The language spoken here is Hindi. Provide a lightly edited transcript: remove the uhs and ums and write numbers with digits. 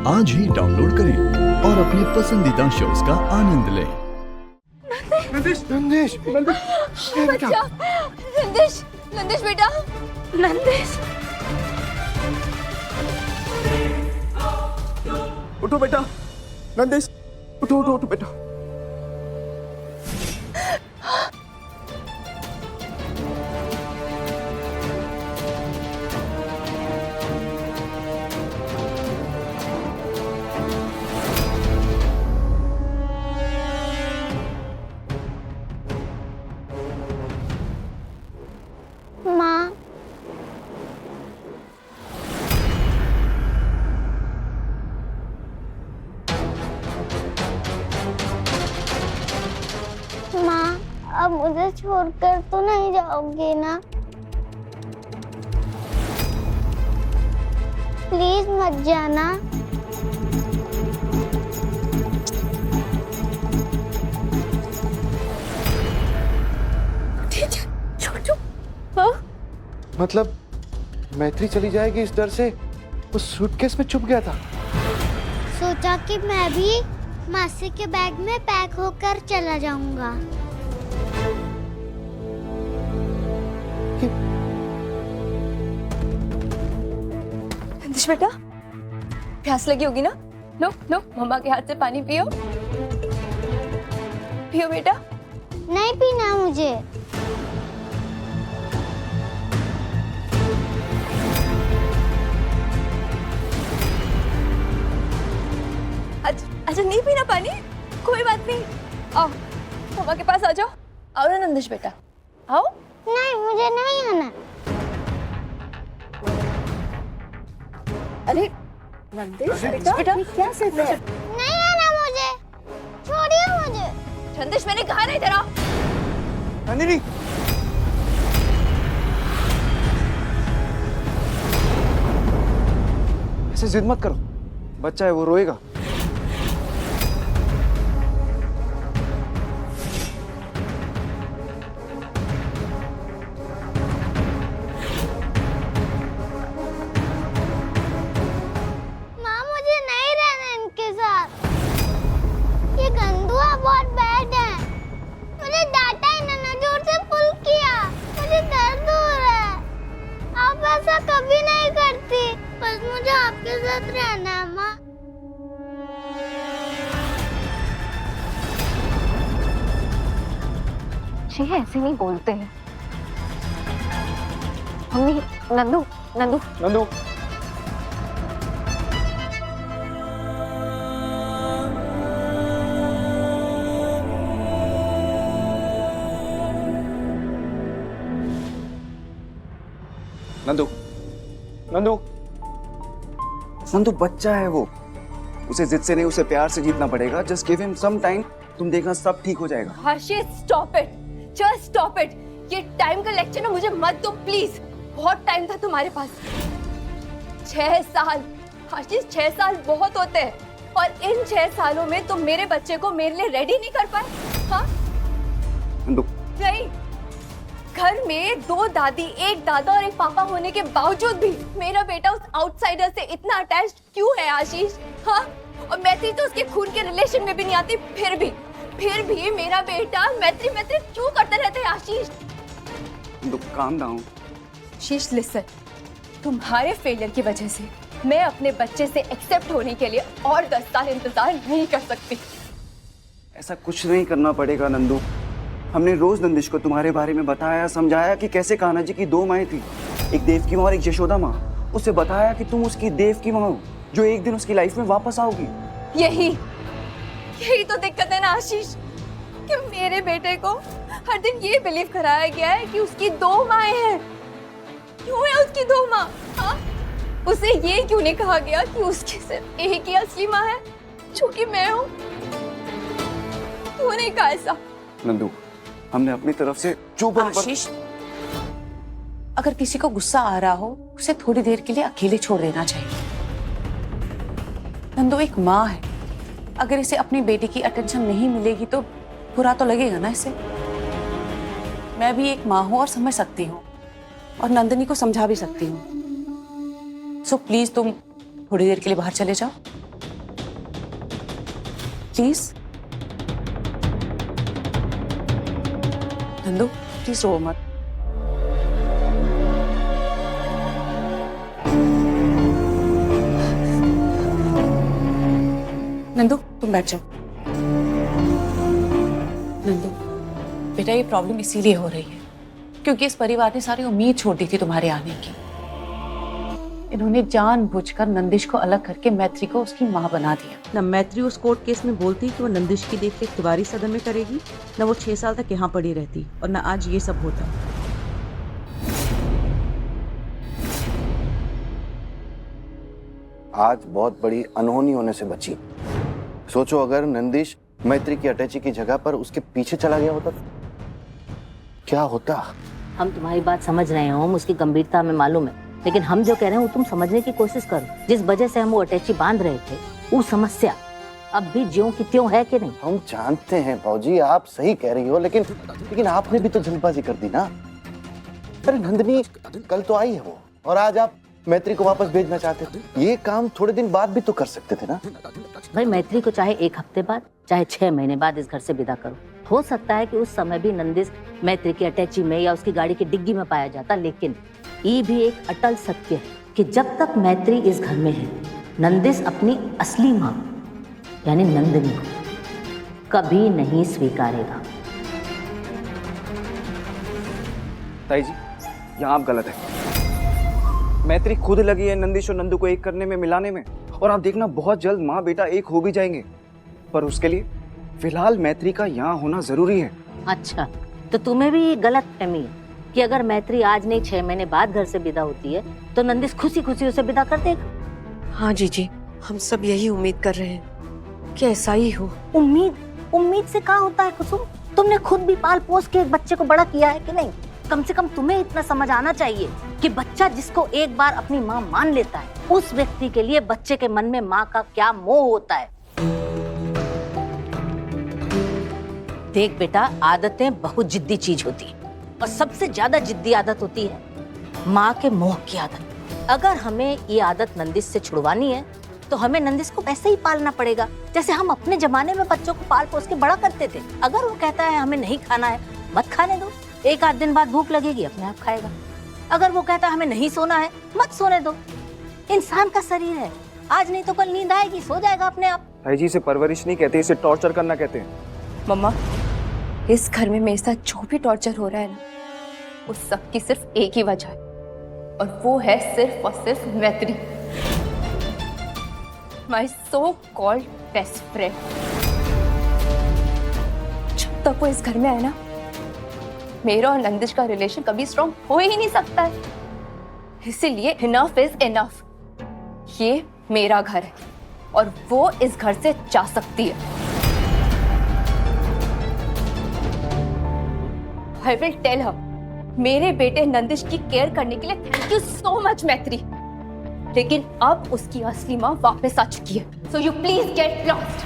आज ही डाउनलोड करें और अपने पसंदीदा शोज का आनंद लें। नंदिश नंदिश नंदिश बच्चा, नंदिश नंदिश बेटा, नंदिश उठो बेटा, नंदिश उठो उठो उठो बेटा। माँ, माँ अब मुझे छोड़कर तो नहीं जाओगे ना? प्लीज मत जाना। छोटू, हाँ? मतलब मैत्री चली जाएगी इस डर से वो सूटकेस में छुप गया था। सोचा कि मैं भी मासी के बैग में पैक होकर चला जाऊंगा। नंदिश बेटा, प्यास लगी होगी ना? लो लो, मम्मा के हाथ से पानी पियो। पियो बेटा। नहीं पीना मुझे। अच्छा नहीं पीना पानी? कोई बात नहीं, आओ मम्मा के पास आ जाओ। आओ ना नंदिश बेटा, आओ। नहीं, मुझे नहीं आना। अरे नंदिश बेटा, क्या कर रहे हैं? नहीं आना मुझे, छोड़िए मुझे। नंदिश मैंने कहा नहीं तेरा। नंदिनी ऐसे जिद मत करो, बच्चा है वो रोएगा। माँ मुझे नहीं रहना इनके साथ। ये गंदुआ बहुत बैड है। मुझे डांटा इन्होंने, जोर से पुल किया। मुझे दर्द हो रहा है। आप ऐसा कभी नहीं करती। बस मुझे आपके साथ रहना है माँ। जी ऐसे नहीं बोलते हैं। मम्मी, नंदू नंदू नंदू नंदू नंदू नंदू बच्चा है वो, उसे जिद से नहीं उसे प्यार से जीतना पड़ेगा। Just give him some time, तुम देखना सब ठीक हो जाएगा। Harshit stop it, just stop it. ये टाइम का लेक्चर ना मुझे मत दो प्लीज। बहुत टाइम था तुम्हारे पास, 6 साल। हर्षित 6 साल बहुत होते हैं, और इन 6 सालों में तुम मेरे बच्चे को मेरे लिए रेडी नहीं कर पाए। हाँ नंदू नहीं, घर में 2 दादी, 1 दादा और 1 पापा होने के बावजूद भी मेरा बेटा उस आउटसाइडर से इतना अटैच्ड क्यों है आशीष? हाँ, और मैत्री तो उसके खून के रिलेशन में भी नहीं आती। फिर भी मेरा बेटा मैत्री मैत्री क्यों करते रहते हैं Ashish? Nandu calm down. Ashish listen, तुम्हारे फेलियर की वजह से मैं अपने बच्चे से एक्सेप्ट होने के लिए और 10 साल इंतजार नहीं कर सकती। ऐसा कुछ नहीं करना पड़ेगा नंदू। हमने रोज नंदिश को तुम्हारे बारे में बताया, समझाया कि कैसे कान्हा जी की 2 माएं थी, एक देव की माँ और एक यशोदा माँ। उसे बताया कि तुम उसकी देव की माँ हो, जो एक दिन उसकी लाइफ में वापस आओगी। यही तो दिक्कत है ना आशीष, कि मेरे बेटे को हर दिन ये बिलीव कराया गया है कि उसकी 2 माएं हैं। क्यों है उसकी 2 माँ? हाँ? उसे ये क्यों नहीं कहा गया कि उसकी सिर्फ एक ही असली माँ है, जो कि मैं हूँ? क्यों नहीं कहा ऐसा? नंदू हमने अपनी तरफ से जो आशीष, अगर किसी को गुस्सा आ रहा हो उसे थोड़ी देर के लिए अकेले छोड़ देना चाहिए। नंदू एक माँ है, अगर इसे अपनी बेटी की अटेंशन नहीं मिलेगी तो बुरा तो लगेगा ना इसे। मैं भी एक माँ हूँ और समझ सकती हूँ, और नंदिनी को समझा भी सकती हूँ। सो प्लीज तुम थोड़ी देर के लिए बाहर चले जाओ, प्लीज नंदू, प्लीज रो मत। नंदू तुम बैठ जाओ। नंदू बेटा, ये प्रॉब्लम इसीलिए हो रही है क्योंकि इस परिवार ने सारी उम्मीद छोड़ दी थी तुम्हारे आने की। इन्होंने जानबूझकर नंदिश को अलग करके मैत्री को उसकी माँ बना दिया। न मैत्री उस कोर्ट केस में बोलती कि वो नंदिश की देखरेख तिवारी सदन में करेगी, न वो 6 साल तक यहाँ पड़ी रहती, और न आज ये सब होता। आज बहुत बड़ी अनहोनी होने से बची। सोचो अगर नंदिश मैत्री की अटैची की जगह पर उसके पीछे चला गया होता तो क्या होता। हम तुम्हारी बात समझ रहे हैं ओम, उसकी गंभीरता हमें मालूम है, लेकिन हम जो कह रहे हैं वो तुम समझने की कोशिश करो। जिस वजह से हम वो अटैची बांध रहे थे, वो समस्या अब भी ज्यों की त्यों है कि नहीं? हम जानते हैं भाजी, आप सही कह रही हो, लेकिन आपने भी तो जल्दबाजी कर दी ना। अरे नंदिनी कल तो आई है वो, और आज आप मैत्री को वापस भेजना चाहते थे। ये काम थोड़े दिन बाद भी तो कर सकते थे ना। भाई मैत्री को चाहे 1 हफ्ते बाद, चाहे 6 महीने बाद इस घर से विदा करो। हो सकता है कि उस समय भी नंदिश मैत्री की अटैची में या उसकी गाड़ी की डिग्गी में पाया जाता, लेकिन ये भी एक अटल सत्य है कि जब तक मैत्री इस घर में है, नंदिश अपनी असली मां यानी नंदिनी को कभी नहीं स्वीकारेगा। ताई जी, यहाँ आप गलत है। मैत्री खुद लगी है नंदिश और नंदू को एक करने में, मिलाने में, और आप देखना बहुत जल्द माँ बेटा एक हो भी जाएंगे। पर उसके लिए फिलहाल मैत्री का यहाँ होना जरूरी है। अच्छा, तो तुम्हें भी ये गलत फहमी है कि अगर मैत्री आज नहीं 6 महीने बाद घर से विदा होती है तो नंदिश खुशी खुशी उसे विदा कर देगा? हाँ जीजी, हम सब यही उम्मीद कर रहे हैं कि ऐसा ही हो। उम्मीद से क्या होता है कुसुम? तुमने खुद भी पाल पोस के एक बच्चे को बड़ा किया है कि नहीं? कम से कम तुम्हें इतना समझ आना चाहिए कि बच्चा जिसको एक बार अपनी माँ मान लेता है, उस व्यक्ति के लिए बच्चे के मन में माँ का क्या मोह होता है। देख बेटा, आदतें बहुत जिद्दी चीज होती है, और सबसे ज्यादा जिद्दी आदत होती है माँ के मोह की आदत। अगर हमें ये आदत नंदिश से छुड़वानी है तो हमें नंदिश को वैसे ही पालना पड़ेगा जैसे हम अपने जमाने में बच्चों को पाल पोस के बड़ा करते थे। अगर वो कहता है हमें नहीं खाना है, मत खाने दो, 1 आध दिन बाद भूख लगेगी, अपने आप खाएगा। अगर वो कहता है हमें नहीं सोना है, मत सोने दो। इंसान का शरीर है, आज नहीं तो कल नींद आएगी, सो जाएगा अपने आप। ताई जी, इसे परवरिश नहीं कहते, इसे टॉर्चर करना कहते हैं। मम्मा, इस घर में मेरे साथ जो भी टॉर्चर हो रहा है ना, उस सब की सिर्फ एक ही वजह है, और वो है सिर्फ और सिर्फ मैत्री, my so called best friend. जब तक वो इस घर में है ना, मेरा और नंदिश का रिलेशन कभी स्ट्रॉन्ग हो ही नहीं सकता है। इसीलिए इनफ इज इनफ। ये मेरा घर है और वो इस घर से जा सकती है। I will tell her, मेरे बेटे नंदिश की केयर करने के लिए थैंक यू सो मच मैत्री, लेकिन अब उसकी असली माँ वापस आ चुकी है, so you please get lost.